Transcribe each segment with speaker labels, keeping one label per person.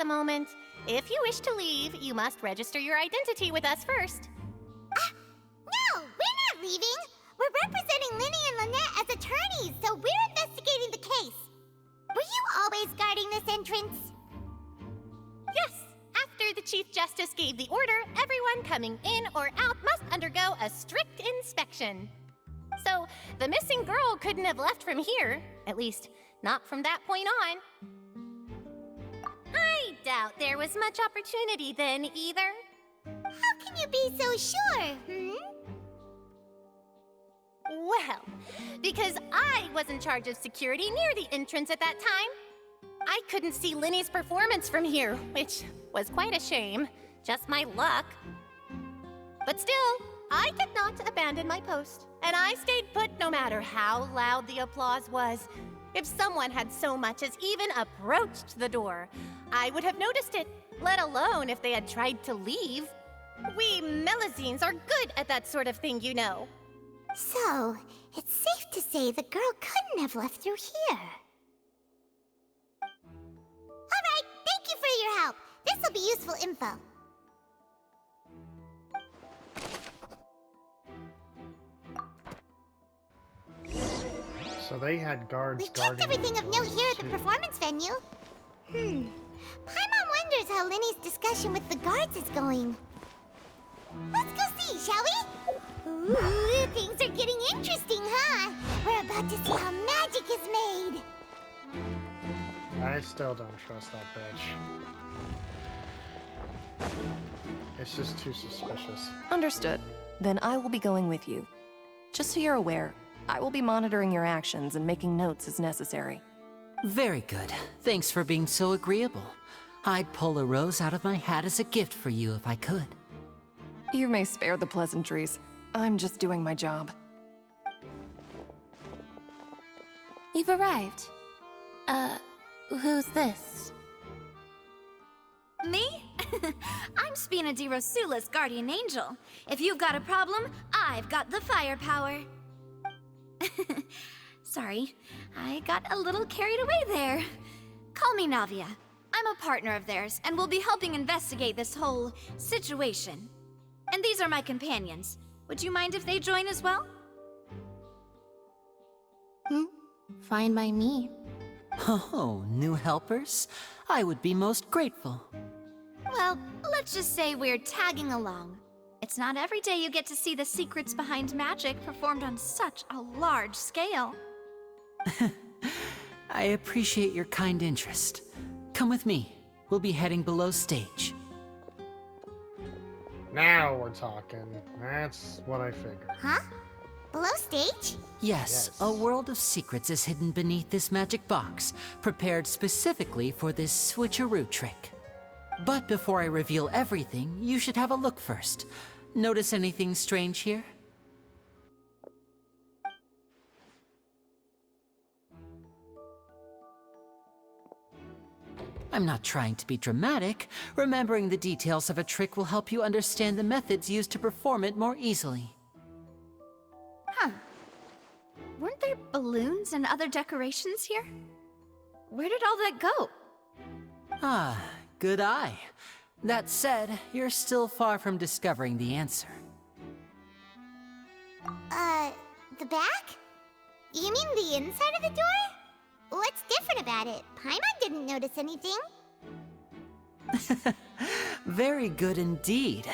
Speaker 1: moment. If you wish to leave, you must register your identity with us first.
Speaker 2: No, we're not leaving. We're representing Linny and Lynette as attorneys, so we're investigating the case. Were you always guarding this entrance?
Speaker 1: Yes. After the Chief Justice gave the order, everyone coming in or out must undergo a strict inspection. So, the missing girl couldn't have left from here. At least, not from that point on. I doubt there was much opportunity then, either.
Speaker 2: How can you be so sure,
Speaker 1: Well, because I was in charge of security near the entrance at that time. I couldn't see Linny's performance from here, which was quite a shame. Just my luck. But still, I did not abandon my post, and I stayed put no matter how loud the applause was. If someone had so much as even approached the door, I would have noticed it, let alone if they had tried to leave. We Melazines are good at that sort of thing, you know.
Speaker 2: So, it's safe to say the girl couldn't have left through here. Alright, thank you for your help. This'll be useful info.
Speaker 3: So they had guards
Speaker 2: We've checked
Speaker 3: guarding
Speaker 2: everything of note here at the
Speaker 3: shit.
Speaker 2: performance venue. Paimon wonders how Linny's discussion with the guards is going. Let's go see, shall we? Ooh, things are getting interesting, huh? We're about to see how magic is made.
Speaker 3: I still don't trust that bitch. It's just too suspicious.
Speaker 4: Understood. Then I will be going with you. Just so you're aware, I will be monitoring your actions and making notes as necessary.
Speaker 5: Very good. Thanks for being so agreeable. I'd pull a rose out of my hat as a gift for you if I could.
Speaker 4: You may spare the pleasantries. I'm just doing my job.
Speaker 6: You've arrived. Who's this?
Speaker 7: Me? I'm Spina di Rosula's guardian angel. If you've got a problem, I've got the firepower. Sorry, I got a little carried away there. Call me Navia. I'm a partner of theirs, and we'll be helping investigate this whole situation. And these are my companions. Would you mind if they join as well?
Speaker 6: Fine by me.
Speaker 5: Oh, new helpers? I would be most grateful.
Speaker 7: Well, let's just say we're tagging along. It's not every day you get to see the secrets behind magic performed on such a large scale.
Speaker 5: I appreciate your kind interest. Come with me. We'll be heading below stage.
Speaker 3: Now we're talking. That's what I figured.
Speaker 2: Huh? Below stage?
Speaker 5: Yes,
Speaker 3: Yes.
Speaker 5: a world of secrets is hidden beneath this magic box, prepared specifically for this switcheroo trick. But before I reveal everything, you should have a look first. Notice anything strange here? I'm not trying to be dramatic. Remembering the details of a trick will help you understand the methods used to perform it more easily.
Speaker 7: Huh. Weren't there balloons and other decorations here? Where did all that go?
Speaker 5: Ah, good eye. That said, you're still far from discovering the answer.
Speaker 2: The back? You mean the inside of the door? What's different about it? Paimon didn't notice anything.
Speaker 5: Very good indeed.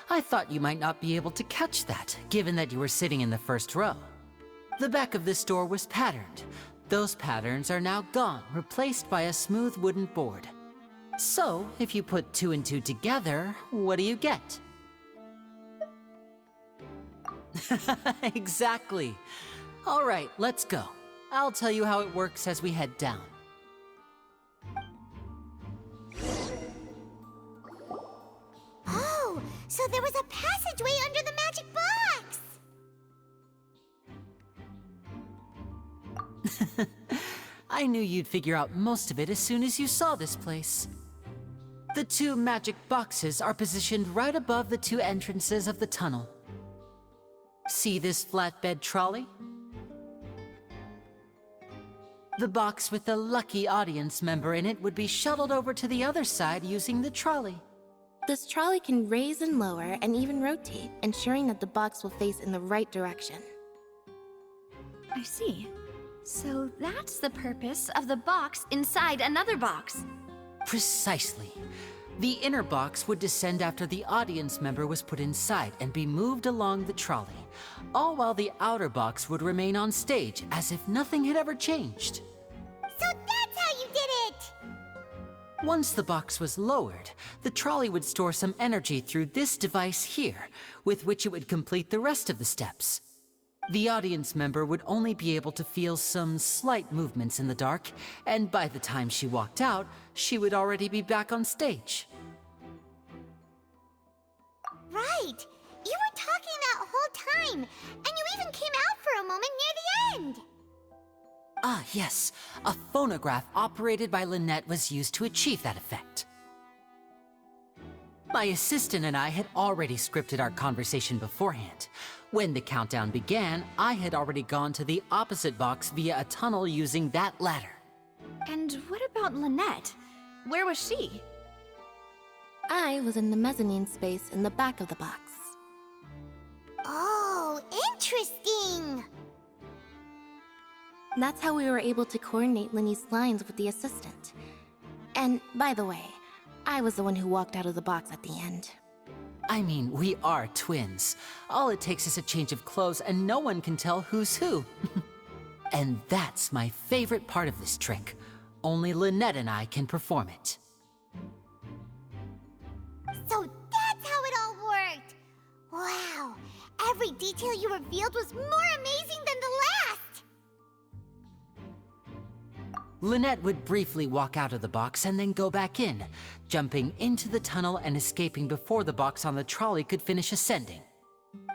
Speaker 5: I thought you might not be able to catch that, given that you were sitting in the first row. The back of this door was patterned. Those patterns are now gone, replaced by a smooth wooden board. So, if you put 2 and 2 together, what do you get? Exactly. All right, let's go. I'll tell you how it works as we head down.
Speaker 2: Oh, so there was a passageway under the magic box!
Speaker 5: I knew you'd figure out most of it as soon as you saw this place. The 2 magic boxes are positioned right above the 2 entrances of the tunnel. See this flatbed trolley? The box with the lucky audience member in it would be shuttled over to the other side using the trolley.
Speaker 6: This trolley can raise and lower and even rotate, ensuring that the box will face in the right direction.
Speaker 7: I see. So that's the purpose of the box inside another box.
Speaker 5: Precisely. The inner box would descend after the audience member was put inside and be moved along the trolley, all while the outer box would remain on stage as if nothing had ever changed.
Speaker 2: So that's how you did it!
Speaker 5: Once the box was lowered, the trolley would store some energy through this device here, with which it would complete the rest of the steps. The audience member would only be able to feel some slight movements in the dark, and by the time she walked out, she would already be back on stage.
Speaker 2: Right! You were talking that whole time, and you even came out for a moment near the end!
Speaker 5: Ah, yes. A phonograph operated by Lynette was used to achieve that effect. My assistant and I had already scripted our conversation beforehand. When the countdown began, I had already gone to the opposite box via a tunnel using that ladder.
Speaker 7: And what about Lynette? Where was she?
Speaker 6: I was in the mezzanine space in the back of the box.
Speaker 2: Oh, interesting!
Speaker 6: That's how we were able to coordinate Linny's lines with the assistant. And, by the way, I was the one who walked out of the box at the end.
Speaker 5: I mean, we are twins. All it takes is a change of clothes and no one can tell who's who. And that's my favorite part of this trick. Only Lynette and I can perform it.
Speaker 2: So that's how it all worked! Wow! Every detail you revealed was more amazing than the last!
Speaker 5: Lynette would briefly walk out of the box and then go back in, jumping into the tunnel and escaping before the box on the trolley could finish ascending.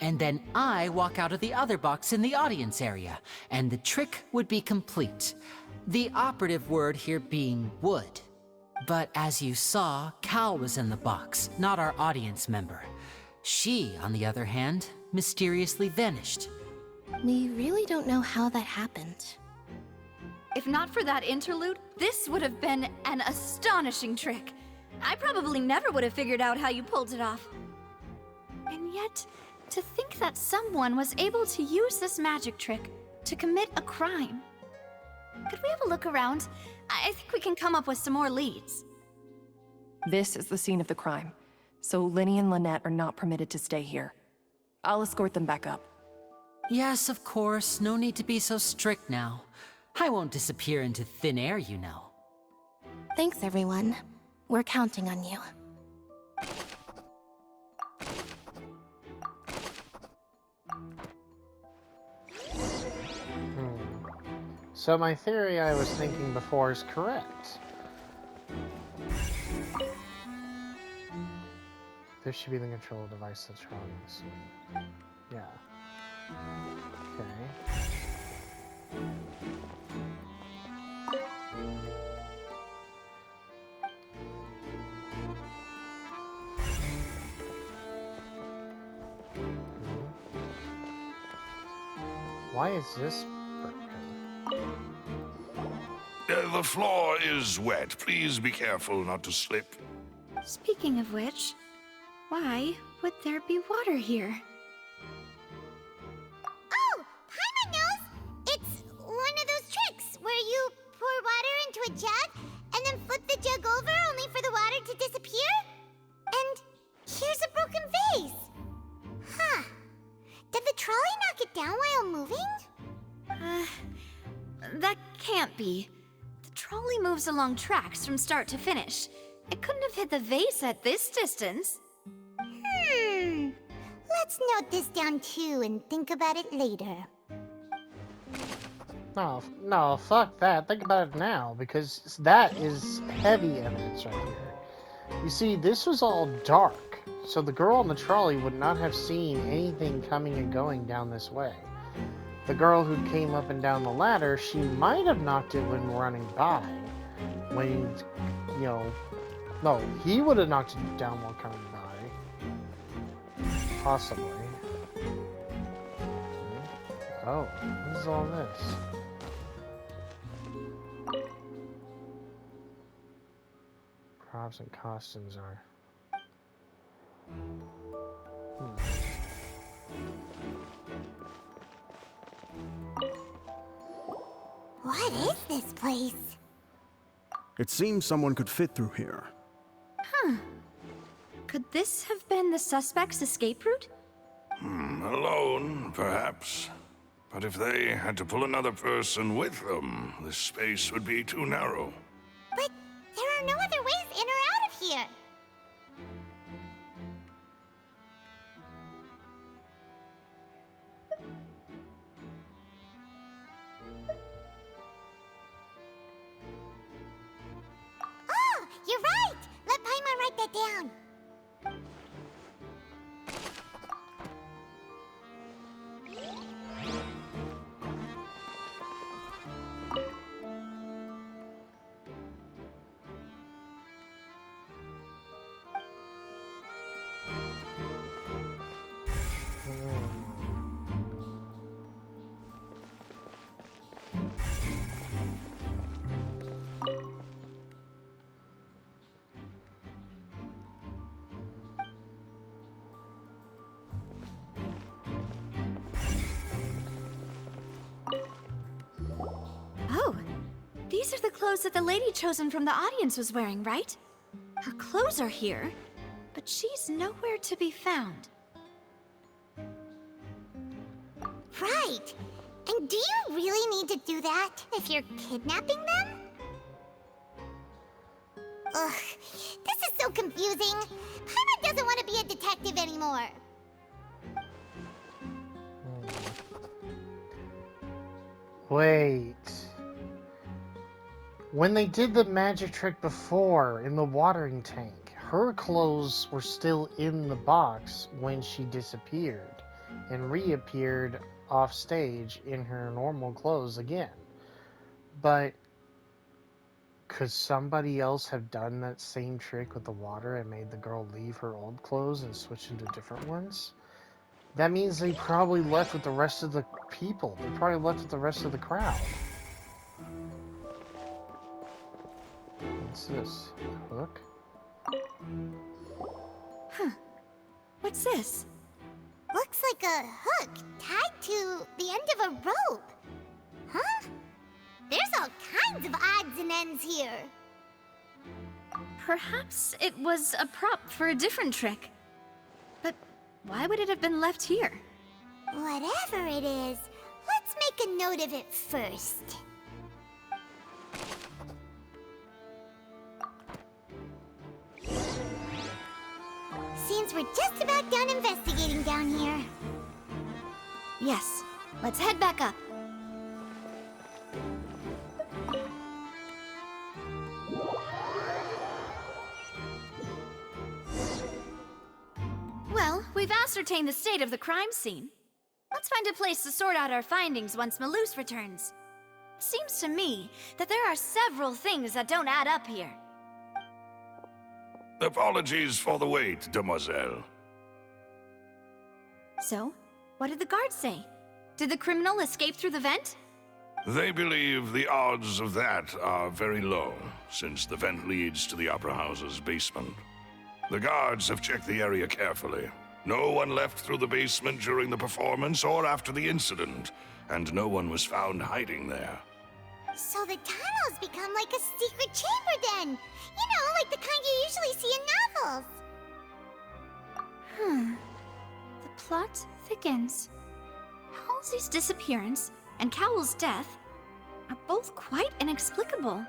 Speaker 5: And then I walk out of the other box in the audience area, and the trick would be complete. The operative word here being would. But as you saw, Cal was in the box, not our audience member. She, on the other hand, mysteriously vanished.
Speaker 6: We really don't know how that happened.
Speaker 7: If not for that interlude, this would have been an astonishing trick. I probably never would have figured out how you pulled it off. And yet, to think that someone was able to use this magic trick to commit a crime. Could we have a look around? I think we can come up with some more leads.
Speaker 4: This is the scene of the crime, so Linny and Lynette are not permitted to stay here. I'll escort them back up.
Speaker 5: Yes, of course. No need to be so strict now. I won't disappear into thin air, you know.
Speaker 6: Thanks, everyone. We're counting on you.
Speaker 3: So my theory I was thinking before is correct. This should be the control device that's wrong. So, yeah. Okay. Why is this broken?
Speaker 8: The floor is wet. Please be careful not to slip.
Speaker 7: Speaking of which, why would there be water here?
Speaker 2: Oh! Paimon knows! It's one of those tricks where you pour water into a jug and then flip the jug over only for the water to disappear? And here's a broken vase! Huh. Did the trolley knock it down while moving?
Speaker 7: That can't be. The trolley moves along tracks from start to finish. It couldn't have hit the vase at this distance.
Speaker 2: Let's note this down too and think about it later.
Speaker 3: No, fuck that. Think about it now, because that is heavy evidence right here. You see, this was all dark, so the girl on the trolley would not have seen anything coming and going down this way. The girl who came up and down the ladder, she might have knocked it when running by. When, you know... No, he would have knocked it down while coming by. Possibly. Oh, what is all this? props and costumes are.
Speaker 2: What is this place?
Speaker 9: It seems someone could fit through here.
Speaker 7: Could this have been the suspect's escape route?
Speaker 8: Alone, perhaps. But if they had to pull another person with them, this space would be too narrow.
Speaker 2: But there are no other ways in or out of here. Oh, you're right! Let Paimon write that down.
Speaker 7: Oh, these are the clothes that the lady chosen from the audience was wearing, right? Her clothes are here, but she's nowhere to be found.
Speaker 2: Right. And do you really need to do that if you're kidnapping them? Ugh, this is so confusing. Paimon doesn't want to be a detective anymore.
Speaker 3: Wait. When they did the magic trick before in the watering tank, her clothes were still in the box when she disappeared and reappeared off stage in her normal clothes again. But could somebody else have done that same trick with the water and made the girl leave her old clothes and switch into different ones? That means they probably left with the rest of the people. They probably left with the rest of the crowd. What's this? A hook?
Speaker 7: What's this?
Speaker 2: Looks like a hook tied to the end of a rope. Huh? There's all kinds of odds and ends here.
Speaker 7: Perhaps it was a prop for a different trick. But why would it have been left here?
Speaker 2: Whatever it is, let's make a note of it first. Seems we're just about done investigating down here.
Speaker 7: Yes, let's head back up. Well, we've ascertained the state of the crime scene. Let's find a place to sort out our findings once Malus returns. Seems to me that there are several things that don't add up here.
Speaker 8: Apologies for the wait, demoiselle.
Speaker 7: So, what did the guards say? Did the criminal escape through the vent?
Speaker 8: They believe the odds of that are very low, since the vent leads to the Opera House's basement. The guards have checked the area carefully. No one left through the basement during the performance or after the incident, and no one was found hiding there.
Speaker 2: So the tunnels become like a secret chamber then. You know, like the kind you usually see in novels.
Speaker 7: The plot thickens. Halsey's disappearance and Cowell's death are both quite inexplicable.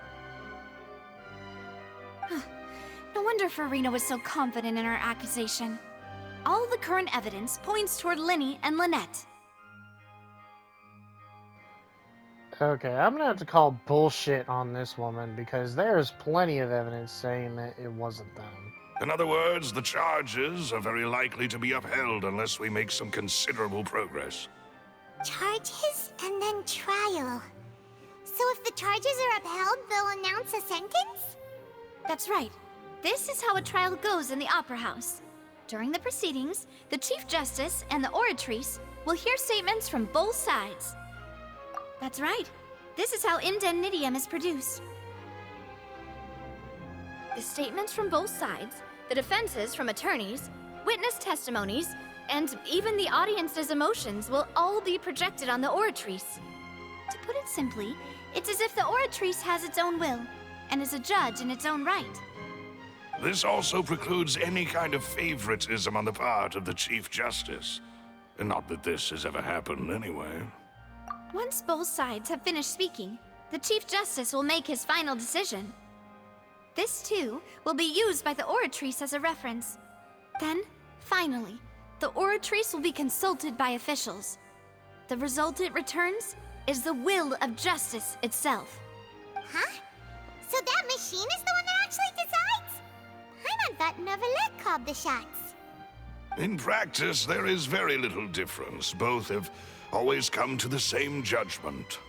Speaker 7: No wonder Farina was so confident in her accusation. All the current evidence points toward Linny and Lynette.
Speaker 3: Okay, I'm gonna have to call bullshit on this woman because there's plenty of evidence saying that it wasn't them.
Speaker 8: In other words, the charges are very likely to be upheld unless we make some considerable progress.
Speaker 2: Charges and then trial. So if the charges are upheld, they'll announce a sentence?
Speaker 7: That's right. This is how a trial goes in the Opera House. During the proceedings, the Chief Justice and the Oratrice will hear statements from both sides. That's right. This is how indemnitium is produced. The statements from both sides, the defenses from attorneys, witness testimonies, and even the audience's emotions will all be projected on the oratrice. To put it simply, it's as if the oratrice has its own will, and is a judge in its own right.
Speaker 8: This also precludes any kind of favoritism on the part of the Chief Justice. And not that this has ever happened anyway.
Speaker 7: Once both sides have finished speaking, the Chief Justice will make his final decision. This, too, will be used by the oratrice as a reference. Then, finally, the oratrice will be consulted by officials. The result it returns is the will of justice itself.
Speaker 2: Huh? So that machine is the one that actually decides? Paimon thought Neverlet called the shots.
Speaker 8: In practice, there is very little difference. Both have always come to the same judgment,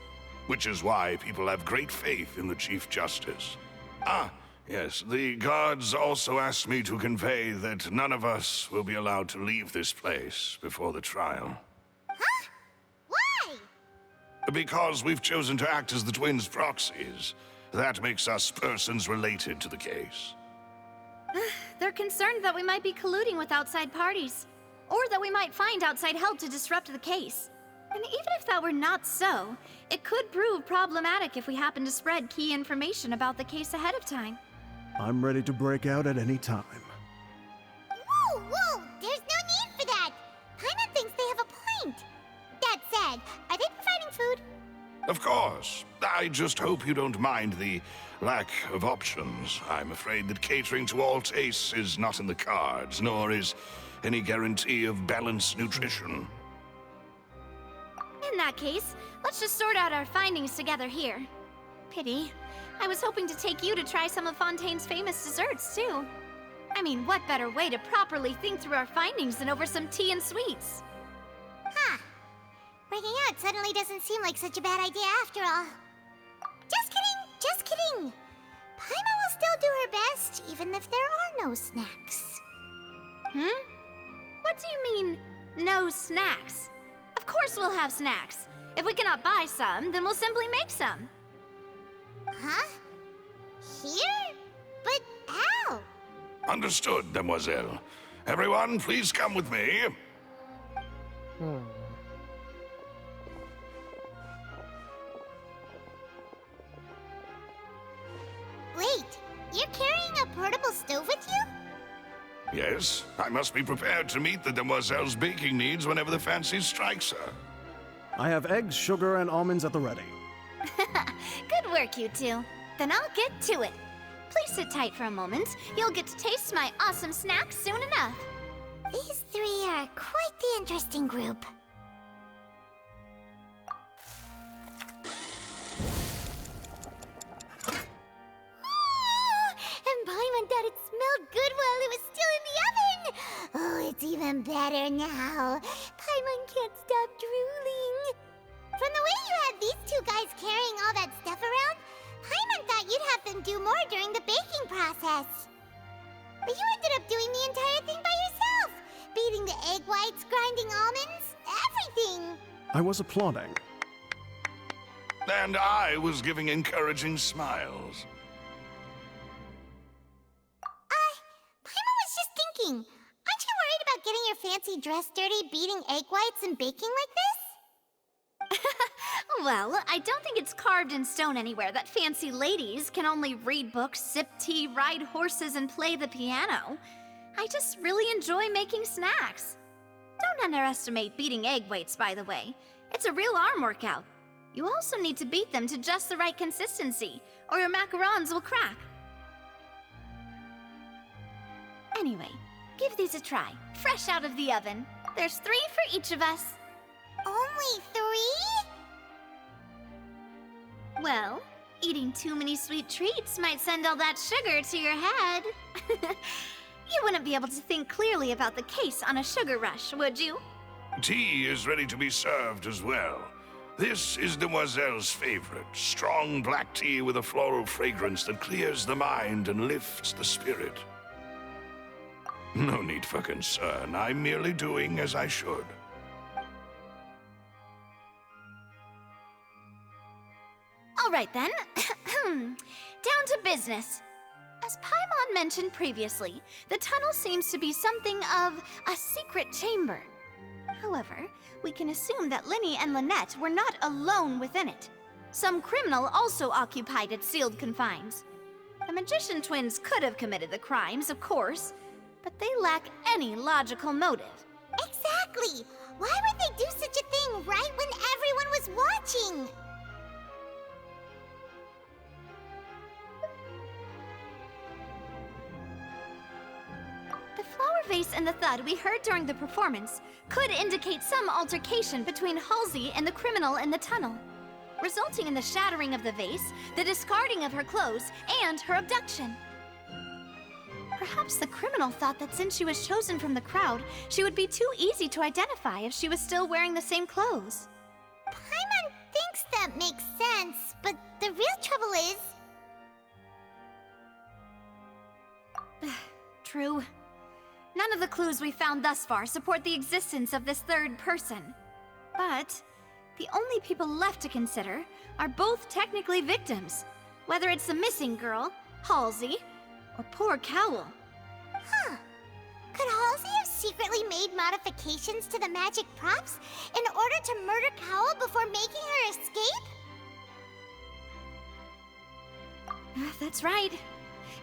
Speaker 8: which is why people have great faith in the Chief Justice. Ah, yes, the guards also asked me to convey that none of us will be allowed to leave this place before the trial.
Speaker 2: Huh? Why?
Speaker 8: Because we've chosen to act as the twins' proxies. That makes us persons related to the case.
Speaker 7: They're concerned that we might be colluding with outside parties, or that we might find outside help to disrupt the case. And even if that were not so, it could prove problematic if we happen to spread key information about the case ahead of time.
Speaker 9: I'm ready to break out at any time.
Speaker 2: Whoa, whoa! There's no need for that! Paimon thinks they have a point. That said, are they providing food?
Speaker 8: Of course. I just hope you don't mind the lack of options. I'm afraid that catering to all tastes is not in the cards, nor is any guarantee of balanced nutrition.
Speaker 7: In that case, let's just sort out our findings together here. Pity. I was hoping to take you to try some of Fontaine's famous desserts, too. I mean, what better way to properly think through our findings than over some tea and sweets?
Speaker 2: Huh. Breaking out suddenly doesn't seem like such a bad idea after all. Just kidding, just kidding. Paimon will still do her best, even if there are no snacks.
Speaker 7: What do you mean, no snacks? Of course we'll have snacks. If we cannot buy some, then we'll simply make some.
Speaker 2: Huh? Here? But how?
Speaker 8: Understood, Demoiselle. Everyone, please come with me.
Speaker 2: Wait, you're carrying a portable stove with you?
Speaker 8: Yes, I must be prepared to meet the Demoiselle's baking needs whenever the fancy strikes her.
Speaker 9: I have eggs, sugar, and almonds at the ready.
Speaker 7: Good work, you two. Then I'll get to it. Please sit tight for a moment. You'll get to taste my awesome snacks soon enough.
Speaker 2: These three are quite the interesting group. And Paimon thought it smelled good while it was still in the oven. Oh, it's even better now. Paimon can't stop drooling. From the way you had these two guys carrying all that stuff around, Paimon thought you'd have them do more during the baking process. But you ended up doing the entire thing by yourself. Beating the egg whites, grinding almonds, everything.
Speaker 9: I was applauding.
Speaker 8: And I was giving encouraging smiles.
Speaker 2: Paimon was just thinking, aren't you worried about getting your fancy dress dirty beating egg whites and baking like this?
Speaker 7: Well, I don't think it's carved in stone anywhere that fancy ladies can only read books, sip tea, ride horses, and play the piano. I just really enjoy making snacks. Don't underestimate beating egg whites, by the way. It's a real arm workout. You also need to beat them to just the right consistency, or your macarons will crack. Anyway, give these a try, fresh out of the oven. There's 3 for each of us.
Speaker 2: Only 3?
Speaker 7: Well, eating too many sweet treats might send all that sugar to your head. You wouldn't be able to think clearly about the case on a sugar rush, would you?
Speaker 8: Tea is ready to be served as well. This is Demoiselle's favorite, strong black tea with a floral fragrance that clears the mind and lifts the spirit. No need for concern. I'm merely doing as I should.
Speaker 7: All right then. Down to business. As Paimon mentioned previously, the tunnel seems to be something of a secret chamber. However, we can assume that Linny and Lynette were not alone within it. Some criminal also occupied its sealed confines. The magician twins could have committed the crimes, of course, but they lack any logical motive.
Speaker 2: Exactly! Why would they do such a thing right when everyone was watching?
Speaker 7: The flower vase and the thud we heard during the performance could indicate some altercation between Halsey and the criminal in the tunnel, resulting in the shattering of the vase, the discarding of her clothes, and her abduction. Perhaps the criminal thought that since she was chosen from the crowd, she would be too easy to identify if she was still wearing the same clothes.
Speaker 2: Paimon thinks that makes sense, but the real trouble is...
Speaker 7: True. None of the clues we found thus far support the existence of this third person. But the only people left to consider are both technically victims, whether it's the missing girl, Halsey, or poor Cowl.
Speaker 2: Huh. Could Halsey have secretly made modifications to the magic props in order to murder Cowl before making her escape?
Speaker 7: That's right.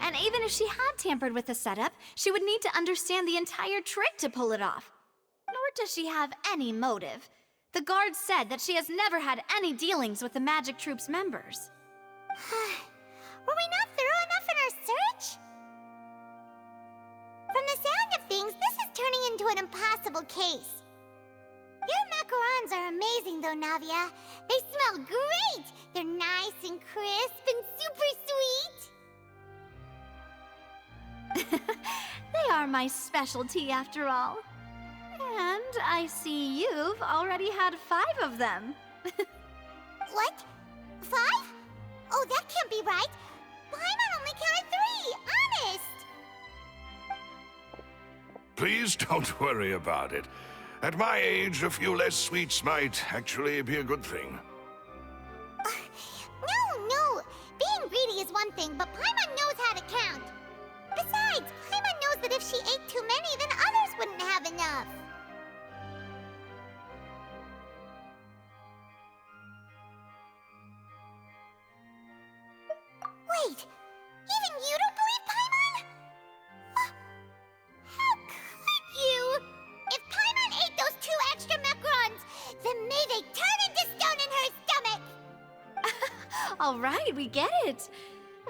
Speaker 7: And even if she had tampered with the setup, she would need to understand the entire trick to pull it off. Nor does she have any motive. The guards said that she has never had any dealings with the Magic Troop's members.
Speaker 2: Were we not thorough enough in our search? From the sound of things, this is turning into an impossible case. Your macarons are amazing, though, Navia. They smell great! They're nice and crisp and super sweet!
Speaker 7: They are my specialty, after all. And I see you've already had 5 of them.
Speaker 2: What? 5? Oh, that can't be right! Paimon only counted 3! Honest!
Speaker 8: Please don't worry about it. At my age, a few less sweets might actually be a good thing.
Speaker 2: No! Being greedy is one thing, but Paimon knows how to count. Besides, Paimon knows that if she ate too many, then others wouldn't have enough. Wait! Even you don't believe Paimon? How could you? If Paimon ate those 2 extra macarons, then may they turn into stone in her stomach!
Speaker 7: All right, we get it.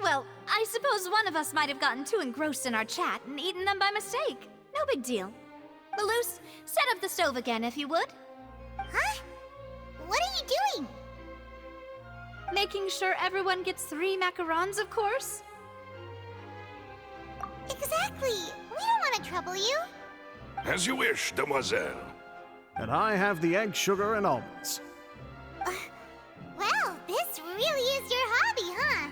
Speaker 7: Well, I suppose one of us might have gotten too engrossed in our chat and eaten them by mistake. No big deal. Maloose, set up the stove again if you would.
Speaker 2: Huh? What are you doing?
Speaker 7: Making sure everyone gets 3 macarons, of course.
Speaker 2: Exactly. We don't want to trouble you.
Speaker 8: As you wish, demoiselle.
Speaker 9: And I have the egg, sugar, and almonds.
Speaker 2: Well, this really is your hobby, huh?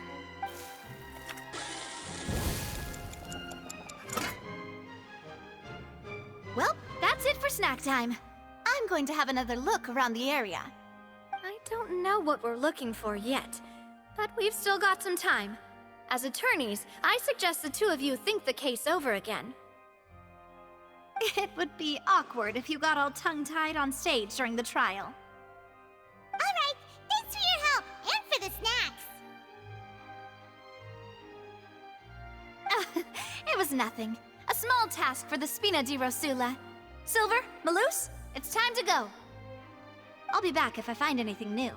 Speaker 7: Well, that's it for snack time. I'm going to have another look around the area. I don't know what we're looking for yet, but we've still got some time. As attorneys, I suggest the 2 of you think the case over again. It would be awkward if you got all tongue-tied on stage during the trial.
Speaker 2: All right, thanks for your help and for the snacks.
Speaker 7: It was nothing. A small task for the Spina di Rosula. Silver, Maloose, it's time to go. I'll be back if I find anything new.